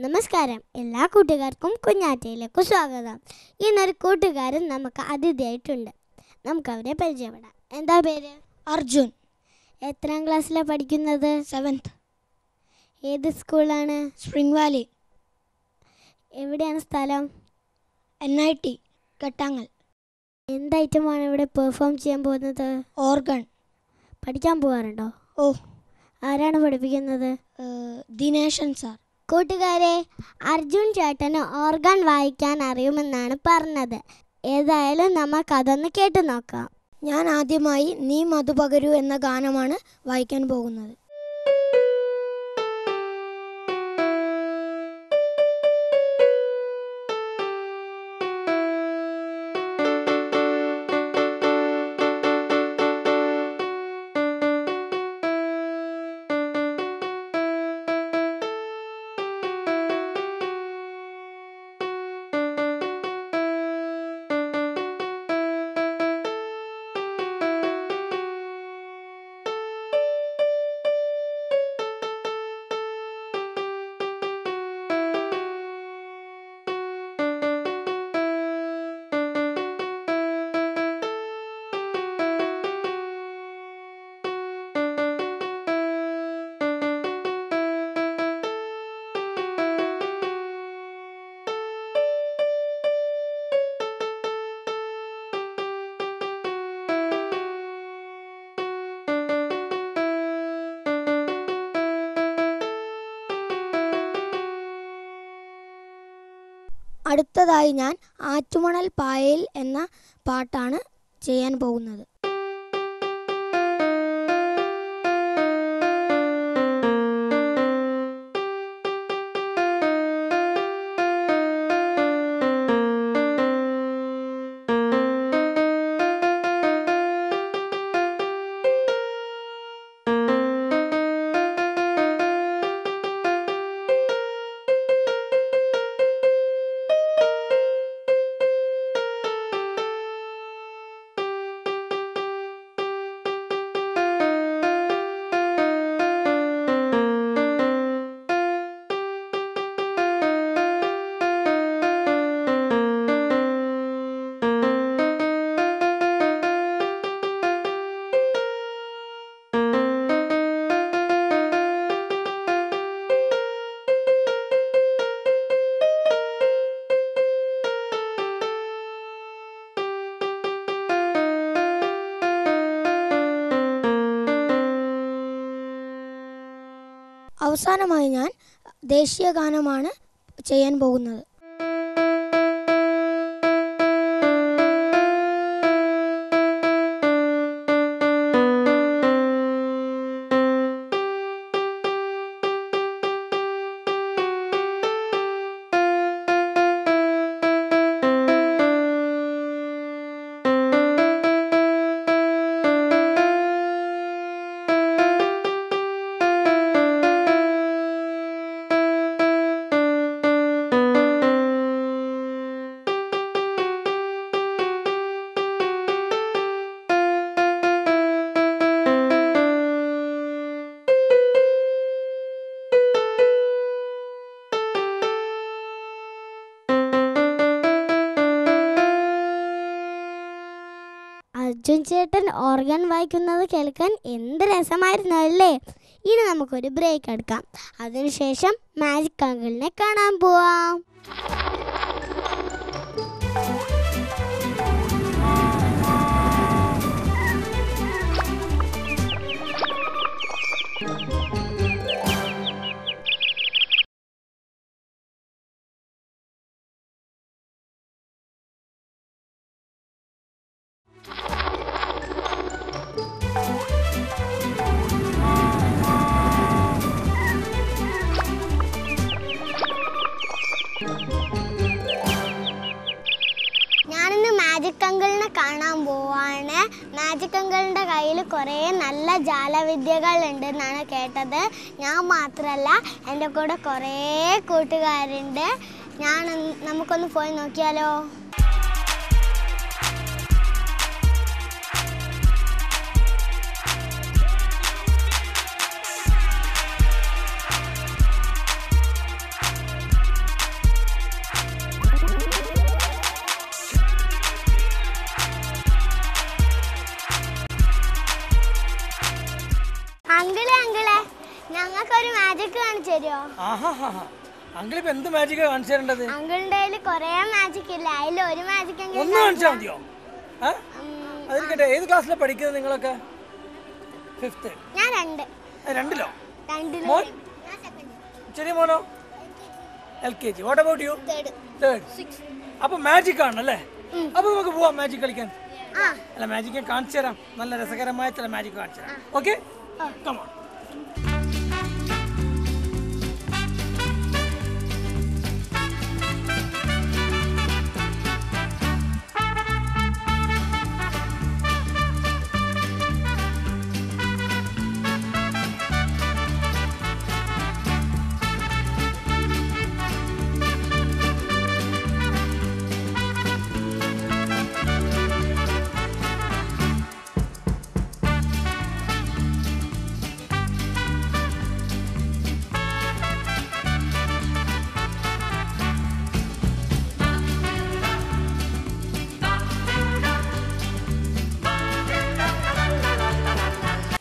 നമസ്കാരം, എല്ലാ കൂട്ടുകാർക്കും കുഞ്ഞാറ്റയിലേക്ക് സ്വാഗതം. ഇന്നൊരു കൂട്ടുകാരൻ നമുക്ക് അതിഥിയായിട്ടുണ്ട്. നമുക്ക് അവരെ പരിചയപ്പെടാം. എന്താ പേര്? അർജുൻ. എത്രാം ക്ലാസ്സിലാണ് പഠിക്കുന്നത്? 7th. ഏത് സ്കൂളാണ്? Spring Valley. എവിടെയാണ് സ്ഥലം? NIT കട്ടാങ്ങൽ. എന്ത് ഐറ്റമാണ് ഇവിടെ പെർഫോം ചെയ്യാൻ പോകുന്നത്? ഓർഗൺ. പഠിക്കാൻ പോകാറുണ്ടോ? ഓ. ആരാണ് പഠിപ്പിക്കുന്നത്? ദിനേശൻ സാർ. കൂട്ടുകാരെ, അർജുൻ ചേട്ടന് ഓർഗൺ വായിക്കാൻ അറിയുമെന്നാണ് പറഞ്ഞത്. ഏതായാലും നമുക്കതൊന്ന് കേട്ടു നോക്കാം. ഞാൻ ആദ്യമായി നീ മധു പകരൂ എന്ന ഗാനമാണ് വായിക്കാൻ പോകുന്നത്. അടുത്തതായി ഞാൻ ആറ്റുമണൽ പായൽ എന്ന പാട്ടാണ് ചെയ്യാൻ പോകുന്നത്. അവസാനമായി ഞാൻ ദേശീയ ഗാനമാണ് ചെയ്യാൻ പോകുന്നത്. അർജുൻ ചേട്ടൻ ഓർഗൻ വായിക്കുന്നത് കേൾക്കാൻ എന്ത് രസമായിരുന്നു അല്ലേ? ഇനി നമുക്കൊരു ബ്രേക്ക് എടുക്കാം. അതിനുശേഷം മാജിക് അങ്കിളിനെ കാണാൻ പോവാം. ഞാനിന്ന് മാജിക് അങ്കിളിനെ കാണാൻ പോവാണ്. മാജിക് അങ്കിളിൻ്റെ കയ്യിൽ കുറേ നല്ല ജാലവിദ്യകൾ ഉണ്ടെന്നാണ് കേട്ടത്. ഞാൻ മാത്രമല്ല, എൻ്റെ കൂടെ കുറേ കൂട്ടുകാരുണ്ട്. നമുക്കൊന്ന് പോയി നോക്കിയാലോ? മാജിക് കാണിച്ചു തരുമോ? അങ്കിൾ ഇപ്പൊ എന്ത് മാജിക്കാ കാണിച്ചു തരേണ്ടത്? അങ്കിളിന്റെ കയ്യിൽ കൊറേ മാജിക് ഇല്ല, അതിൽ ഒരു മാജിക് ഒന്ന് കാണിച്ചാൽ മതിയോ? അതിരിക്കട്ടെ, ഏത് ക്ലാസ്സിലാണ് പഠിക്കുന്നത് നിങ്ങളൊക്കെ? 5th? ഞാൻ 2. 2ലോ? മോൻ ചെറിയ മോനോ? LKG. What about you? 3rd. അപ്പൊ മാജിക് ആണല്ലേ? അപ്പൊ നമുക്ക് പോവാം മാജിക് കളിക്കാൻ. അല്ല, മാജിക് ഞാൻ കാണിച്ചു തരാം. നല്ല രസകരമായ ചില മാജിക് കാണിച്ചു തരാം. Okay, come on.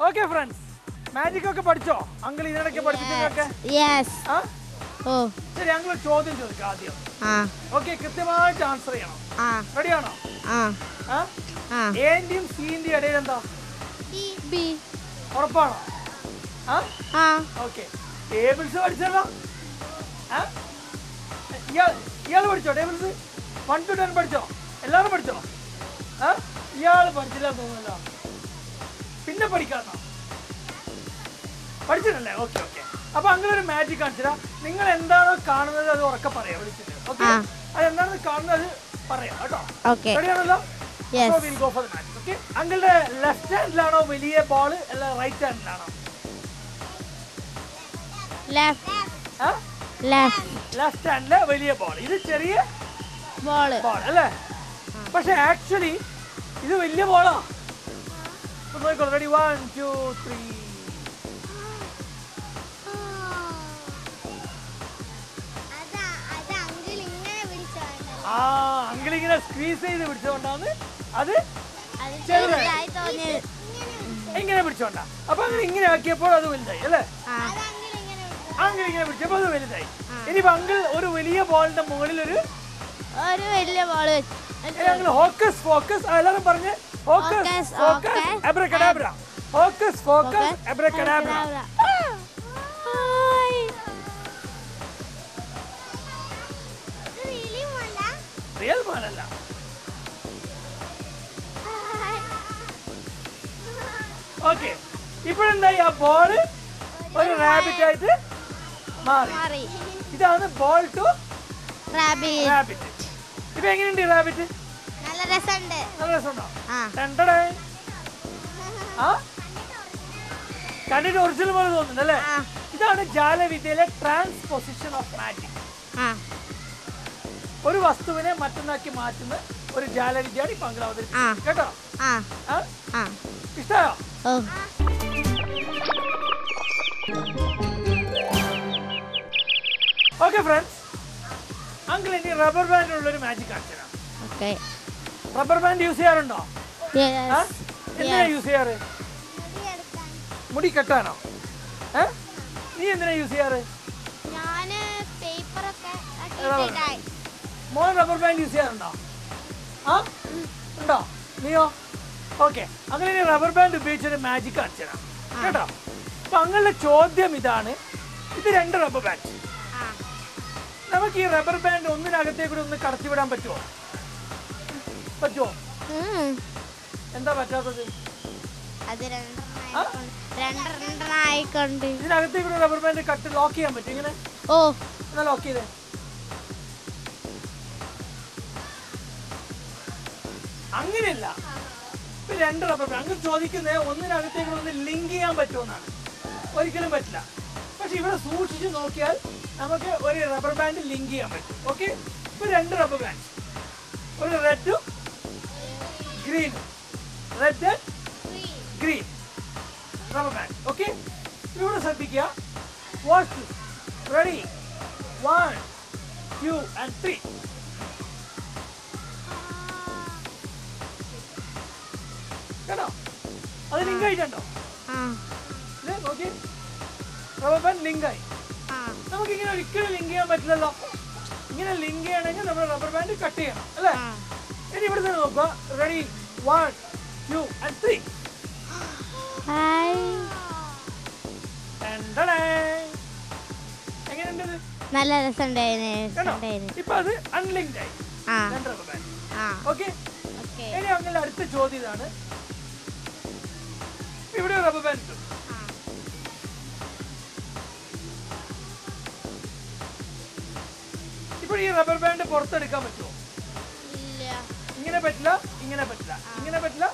Okay friends, magic ഒക്കെ പഠിച്ചോ? അങ്കിൾ ഇതിനിടയ്ക്ക് പഠിപ്പിച്ചതൊക്കെ? ശരി, അങ്കിൾ ഒരു ചോദ്യം ചോദിക്കാം ആദ്യം. ഓക്കെ, കൃത്യമായിട്ട് ആൻസർ ചെയ്യണം. റെഡിയാണോ? എന്റെയും സിന്റെയും ഇടയിൽ എന്താ? ഉറപ്പാണോ? ഓക്കെ, ടേബിൾസ് പഠിച്ചല്ലോ. ഇയാള് പഠിച്ചോ ടേബിൾസ്? 1 to 10 പഠിച്ചോ? എല്ലാവരും പഠിച്ചോ? ഇയാള് പഠിച്ചില്ല തോന്നുന്നല്ലോ. പിന്നെ പഠിക്കാന്നോ? പഠിച്ചിട്ടല്ലേ? Okay okay. അപ്പൊ അങ്ങനെ ഒരു മാജിക് കാണിച്ചാ നിങ്ങൾ എന്താണോ കാണുന്നത് അത് ഉറക്കെ പറയാം വിളിച്ചിട്ട്. ഓക്കെ, അത് എന്താണെന്ന് കാണുന്നത് പറയാം കേട്ടോ. റെഡിയാണല്ലോ? അങ്കിളുടെ ലെഫ്റ്റ് ഹാൻഡിലാണോ വലിയ ബോള് അല്ല റൈറ്റ് ഹാൻഡിലാണോ? ലെഫ്റ്റ് ഹാൻഡിലെ വലിയ ബോൾ, ഇത് ചെറിയ ബോൾ അല്ലേ? പക്ഷെ ആക്ച്വലി ഇത് വലിയ ബോളാ. റെഡി, 1 2 3. അങ്കിൾ ഇങ്ങനെ സ്ക്വീസ് ചെയ്ത് പിടിച്ചോണ്ടാണ് അത് ഇങ്ങനെ പിടിച്ചോണ്ടാ. അപ്പൊ അങ്ങനെ ഇങ്ങനെ ആക്കിയപ്പോൾ അത് വലുതായി അല്ലേ? അങ്കിൾ ഇങ്ങനെ പിടിച്ചപ്പോ അത് വലുതായി. ഇനിയിപ്പോ അങ്കിൾ ഒരു വലിയ ബോളിന്റെ മുകളിൽ ഒരു വലിയ ബോൾ വെച്ച് ഹോക്കസ് ഫോക്കസ്, എല്ലാരും പറഞ്ഞ് hocus pocus abracadabra, hocus pocus abracadabra. Real ബോളല്ല. ഓക്കെ, ഇപ്പോഴെന്തായി? ആ ബോള് ഒരു റാബിറ്റ് ആയിട്ട് മാറി. ഇതാണ് ബോൾ ടു റാബിറ്റ്. ഇപ്പൊ എങ്ങനെയുണ്ട് ഈ റാബിറ്റ്? നല്ല രസമുണ്ട്. നല്ല രസമുണ്ടോ? കണ്ടിട്ട് ഒറിജിനൽ പോലെ തോന്നുന്നുണ്ട് അല്ലേ? ഇതാണ് ജാലവിദ്യയിലെ ട്രാൻസ്പൊസിഷൻ ഓഫ് മാജിക്. ഒരു വസ്തുവിനെ മറ്റൊന്നാക്കി മാറ്റുന്ന ഒരു ജാലവിദ്യയാണ് ഇപ്പൊ അങ്കിൾ അവതരിപ്പിച്ചത് കേട്ടോ. ഇഷ്ടമായോ? ഓക്കെ ഫ്രണ്ട്സ്, അങ്കിൾ ഇനി റബ്ബർ ബാൻഡ് ഉള്ളൊരു മാജിക് കാണിച്ചു തരാം. റബ്ബർ ബാൻഡ് യൂസ് ചെയ്യാറുണ്ടോ? എന്തിനാ യൂസ് ചെയ്യാറ്? മുടി കെട്ടാനോ? നീ എന്തിനാ യൂസ് ചെയ്യാറ്? മോൻ റബ്ബർ ബാൻഡ് യൂസ് ചെയ്യാറുണ്ടോ? ഉണ്ടോ? നീയോ? ഓക്കെ, അങ്ങനെ ഇനി റബ്ബർ ബാൻഡ് ഉപയോഗിച്ചൊരു മാജിക് കാണിച്ചു തരാം കേട്ടോ. അപ്പൊ അങ്ങളുടെ ചോദ്യം ഇതാണ്, ഇത് 2 റബ്ബർ ബാൻഡ്. നമുക്ക് ഈ റബ്ബർ ബാൻഡ് ഒന്നിനകത്തേക്കൂടെ ഒന്ന് കടത്തി വിടാൻ പറ്റുമോ? പറ്റുമോ? എന്താ പറ്റാത്തത്? ഇതിനകത്തേക്കൂടെ റബ്ബർ ബാൻഡ് കട്ട് ലോക്ക് ചെയ്യാൻ പറ്റും ഇങ്ങനെ? എന്നാ ലോക്ക് ചെയ്തേ. അങ്ങനെയല്ല, ഇപ്പൊ 2 റബ്ബർ ബാൻഡ് അങ്ങ് ചോദിക്കുന്നത് ഒന്നിനകത്തേക്കൂടെ ഒന്ന് ലിങ്ക് ചെയ്യാൻ പറ്റുമെന്നാണ്. ഒരിക്കലും പറ്റില്ല. പക്ഷെ ഇവിടെ സൂക്ഷിച്ച് നോക്കിയാൽ നമുക്ക് ഒരു റബ്ബർ ബാൻഡ് ലിങ്ക് ചെയ്യാൻ പറ്റും. ഓക്കെ, ഇപ്പൊ 2 റബ്ബർ ബാൻഡ്, ഒരു റെഡും ഗ്രീനും, red and green rubber band. Okay, ഇവിടെ ശ്രദ്ധിക്കുക. Watch this. Ready, 1 2 and 3. കേട്ടോ? അത് ലിങ്ക് ആയിട്ടുണ്ടോ? നോക്കി റബ്ബർ ബാൻഡ് ലിങ്കായി. നമുക്കിങ്ങനെ ഒരിക്കലും ലിങ്ക് ചെയ്യാൻ പറ്റില്ലല്ലോ. ഇങ്ങനെ ലിങ്ക് ചെയ്യണമെങ്കിൽ നമ്മൾ റബ്ബർ ബാൻഡ് കട്ട് ചെയ്യണം അല്ലേ? ഇനി ഇവിടെ നിന്ന് നോക്കുക. Ready 1 2 and 3. എങ്ങനെയുണ്ട്? നല്ല രസമുണ്ടായിരുന്നു. ഇപ്പൊ അത് അൺലിങ്ക്ഡ് ആയി രണ്ട് റബ്ബർ ബാൻഡ്. ഓക്കെ. ഇനി അങ്ങനെ അടുത്ത ചോദ്യം ഇതാണ്. ഇവിടെ റബ്ബർ ബാൻഡ് ഉണ്ട്. ഇപ്പോൾ ഈ റബ്ബർ ബാൻഡ് പുറത്തെടുക്കാൻ പറ്റുമോ? ഇങ്ങനെ പറ്റില്ല, ഇങ്ങനെ പറ്റില്ല, ഇങ്ങനെ പറ്റില്ല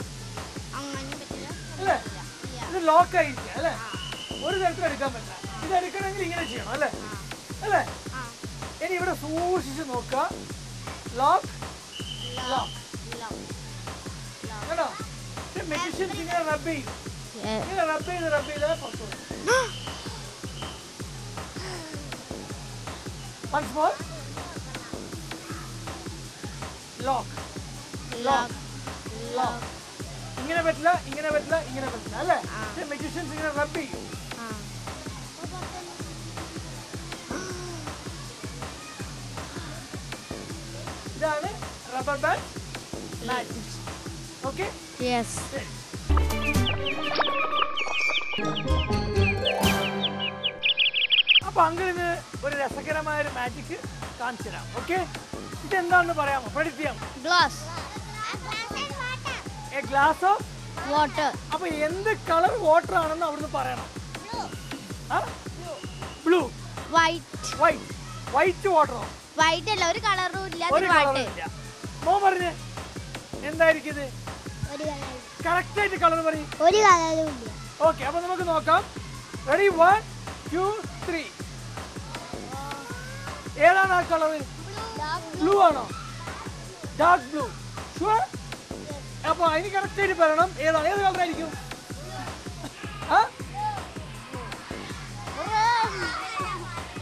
അല്ലേ? ഇത് ലോക്ക് ആയിരിക്കും അല്ലേ? ഒരു തരത്തിലും എടുക്കാൻ പറ്റില്ല. ഇത് എടുക്കണമെങ്കിൽ ഇങ്ങനെ ചെയ്യണം അല്ലേ? അല്ലേ? ഇനി ഇവിടെ സൂക്ഷിച്ച് നോക്കുക. ലോക്ക് ലോക്ക് കേട്ടോ. മെജിഷ്യൻസ് ഇങ്ങനെ റബ്ബ് ചെയ്യും. ഇങ്ങനെ റബ്ബ് ചെയ്ത് പുറത്തു വരും. Once more. Lock lock lock. ഇങ്ങനെ പറ്റില്ല, ഇങ്ങനെ പറ്റില്ല, ഇങ്ങനെ പറ്റില്ല അല്ലേ? മെജിഷ്യൻസ് ഇങ്ങനെ റബ്ബ് ചെയ്യും. ഇതാണ് റബ്ബർ ബാൻഡ് മാജിക്. ഓക്കെ. അപ്പൊ അങ്കിളിന് ഒരു രസകരമായ ഒരു മാജിക് കാണിച്ചു തരാം. ഓക്കെ. ഇതെന്താണെന്ന് പറയാമോ? പ്രഡിക്റ്റ് ചെയ്യാമോ? A glass of water. അപ്പൊ എന്ത് കളർ വാട്ടർ ആണെന്ന് അവിടുന്ന് പറയണം. Blue, white. വൈറ്റ് വാട്ടറോ? വൈറ്റ് അല്ല, ഒരു കളറും ഇല്ല. മോ പറഞ്ഞേ എന്തായിരിക്കും ഇത്? കറക്റ്റ് ആയിട്ട് കളർ പറയും. ഒരു കളറും ഇല്ല. ഓക്കെ. അപ്പൊ നമുക്ക് നോക്കാം. റെഡി 1 2 3. ഏതാണ് ആ കളർ? ബ്ലൂ ആണോ? Dark blue. ഷുവർ? അപ്പൊ അതിന് കറക്റ്റ് ആയിട്ട് പറയണം ഏതാണ്. ഏത് കളർ ആയിരിക്കും?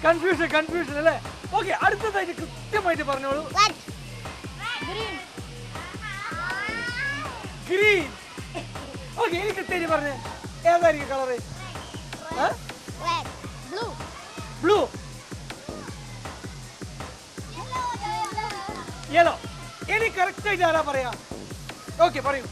കൺഫ്യൂഷൻ അല്ലേ? ഓക്കെ. അടുത്തതായിട്ട് കൃത്യമായിട്ട് പറഞ്ഞോളൂ. ഗ്രീൻ. ഓക്കെ. ഇനി കൃത്യമായിട്ട് പറഞ്ഞേ ഏതായിരിക്കും കളറ്? Blue, yellow. ഇനി കറക്റ്റ് ആയിട്ട് ആരാ പറയാ? ഓക്കെ പറയൂ.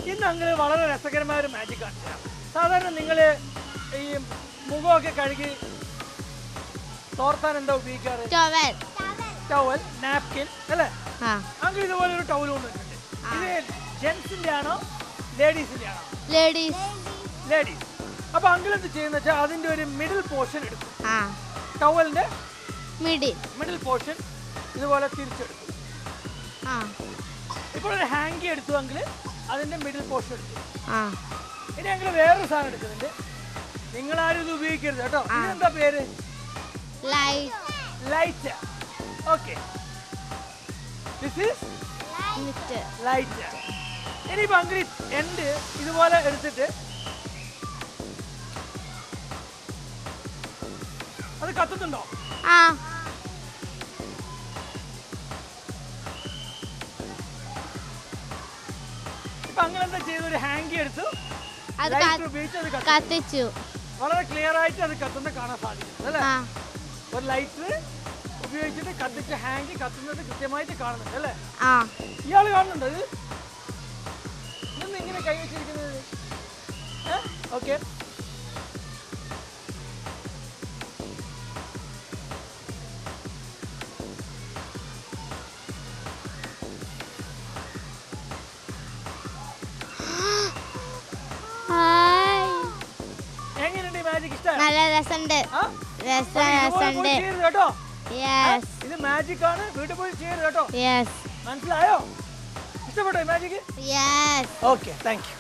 ഇന്ന് അങ്ങനെ വളരെ രസകരമായ ഒരു മാജിക് കാണിച്ചു തരാം. സാധാരണ നിങ്ങൾ ഈ മുഖമൊക്കെ കഴുകി തോർത്താൻ എന്താ ഉപയോഗിക്കാറ്? ടവൽ, നാപ്കിൻ അല്ലേ? അങ്ങനെ ഇതുപോലെ ഒരു ടവൽ കൊണ്ടിട്ടുണ്ട്. ഇത് ജെന്റ്സിന്റെ ആണോ ലേഡീസിന്റെ ആണോ? ലേഡീസ്. അപ്പൊ അങ്കിൾ എന്ത് ചെയ്യുന്ന വെച്ചാൽ അതിന്റെ ഒരു മിഡിൽ പോർഷൻ എടുക്കും. ടവലിന്റെ മിഡിൽ പോർഷൻ ഇതുപോലെ തിരിച്ചെടുക്കും. ഇപ്പോൾ ഒരു ഹാങ്കി എടുത്തു അങ്കിൾ അതിന്റെ മിഡിൽ പോർഷൻ എടുത്തു. ഇനി അങ്കിൾ വേറൊരു സാധനം എടുക്കുന്നുണ്ട്. നിങ്ങൾ ആരും ഇത് ഉപയോഗിക്കരുത് കേട്ടോ. ഇതിനെന്താ പേര്? Light. Okay. This is light. ഇനിയിപ്പോ അങ്കിൾ എൻഡ് ഇതുപോലെ എടുത്തിട്ട് അത് കത്തുന്നുണ്ടോ? ഇപ്പൊ അങ്ങനെ എന്താ ചെയ്ത ഒരു ഹാങ്കി എടുത്തു ഉപയോഗിച്ച് അത് കത്തിച്ചു. വളരെ ക്ലിയർ ആയിട്ട് അത് കത്തുന്ന കാണാൻ സാധിക്കും അല്ലേ? ഒരു ലൈറ്റ് ഉപയോഗിച്ചിട്ട് കത്തിച്ച് ഹാങ്കി കത്തുന്നത് കൃത്യമായിട്ട് കാണുന്നുണ്ട് അല്ലേ? ഇയാള് കാണുന്നുണ്ടോ ഇത്? ഇതൊന്നും ഇങ്ങനെ കൈ വെച്ചിരിക്കുന്നത്? ഓക്കെ. എങ്ങനെയുണ്ട് മാജിക്? ഇഷ്ടമായി? നല്ല രസമുണ്ട്. കേട്ടോ. ഇത് മാജിക് ആണ്. വീട്ടിൽ പോയി ചെയ്യരുത് കേട്ടോ. മനസ്സിലായോ? ഇഷ്ടപ്പെട്ടോ മാജിക്? ഓക്കെ. Thank you.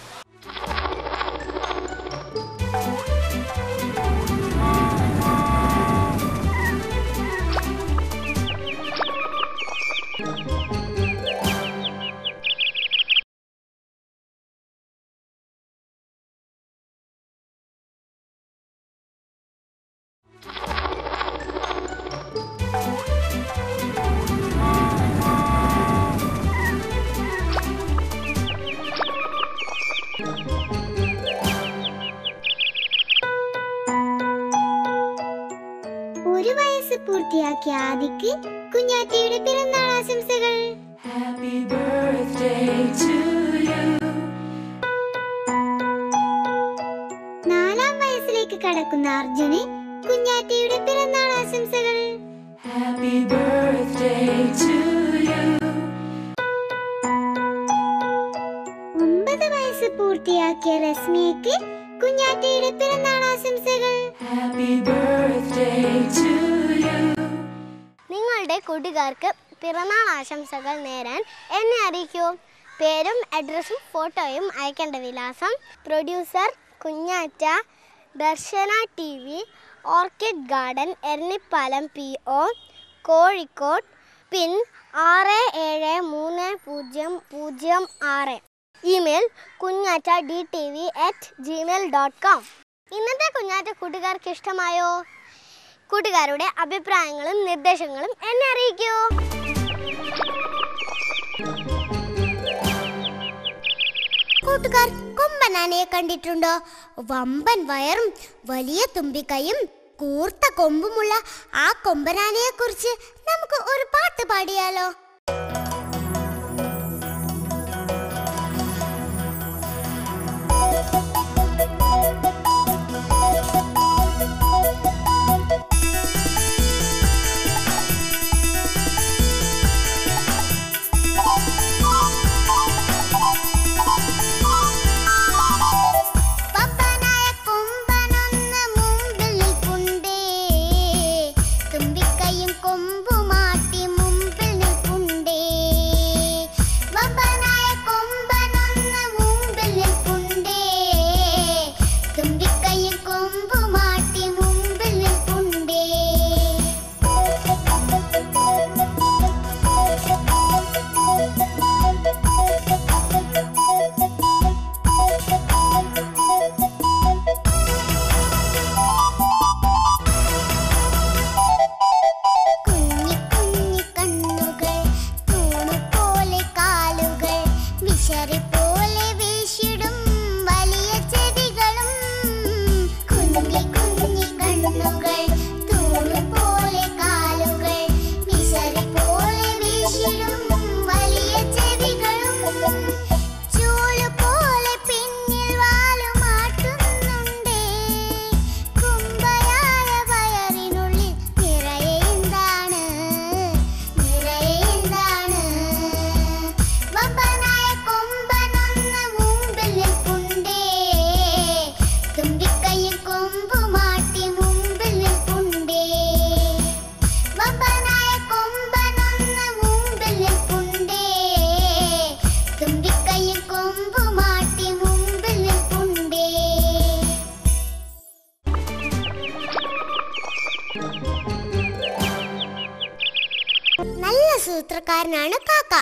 ഖ്യാതിക്ക് കുഞ്ഞാറ്റയുടെ പിറന്നാൾ ആശംസകൾ. Happy birthday to you. 4-ാം വയസ്സിലേക്ക് കടക്കുന്ന അർജുന് കുഞ്ഞാറ്റയുടെ പിറന്നാൾ ആശംസകൾ. Happy birthday to you. 9 വയസ്സ് പൂർത്തിയാക്കിയ രശ്മിക്ക് കുഞ്ഞാറ്റയുടെ പിറന്നാൾ ആശംസകൾ. Happy birthday to you. നിങ്ങളുടെ കൂട്ടുകാർക്ക് പിറന്നാൾ ആശംസകൾ നേരാൻ എന്നെ അറിയിക്കൂ. പേരും അഡ്രസ്സും ഫോട്ടോയും അയക്കേണ്ട വിലാസം: producer Kunjatta, Darshana TV, orchid garden, Eranhipalam PO, Kozhikode. Pin 673006. Email kunyatadtv@gmail.com. ഇന്നത്തെ കുഞ്ഞാറ്റ കൂട്ടുകാർക്ക് ഇഷ്ടമായോ? കൂട്ടുകാരുടെ അഭിപ്രായങ്ങളും നിർദ്ദേശങ്ങളും എന്നെ അറിയിക്കൂ. കൂട്ടുകാർ കൊമ്പനാനയെ കണ്ടിട്ടുണ്ടോ? വമ്പൻ വയറും വലിയ തുമ്പിക്കൈയും കൂർത്ത കൊമ്പുമുള്ള ആ കൊമ്പനാനയെ കുറിച്ച് നമുക്ക് ഒരു പാട്ട് പാടിയാലോ? നല്ല സൂത്രക്കാരനാണ് കാക്ക.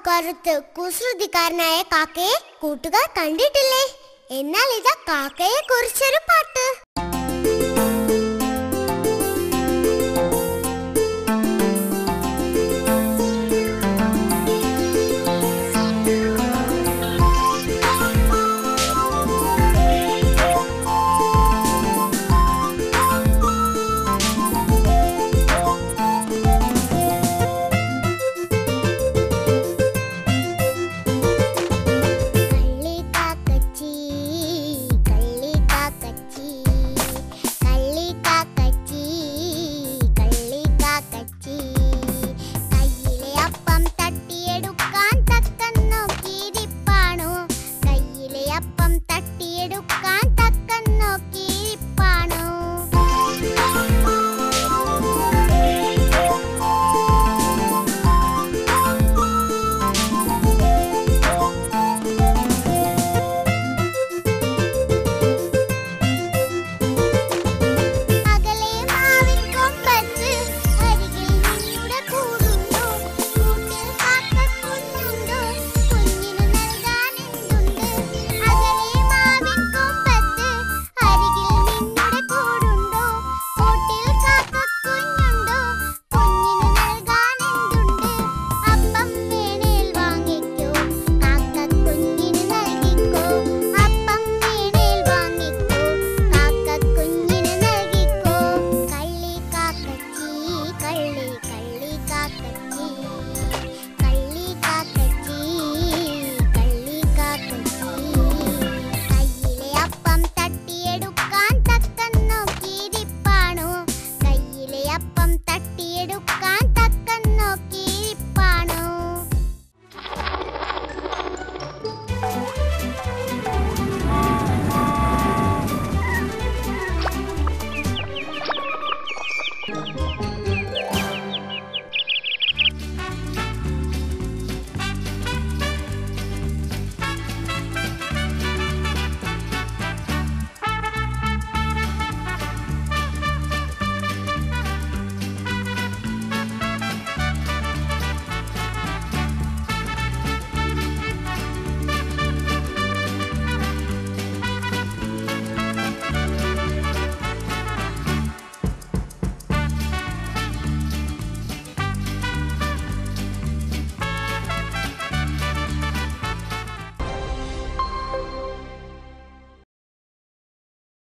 കറുത്ത് കുസൃതിക്കാരനായ കാക്കയെ കൂട്ടുകാർ കണ്ടിട്ടില്ലേ? എന്നാൽ ഇതാ കാക്കയെ കുറിച്ചൊരു പാട്ട്.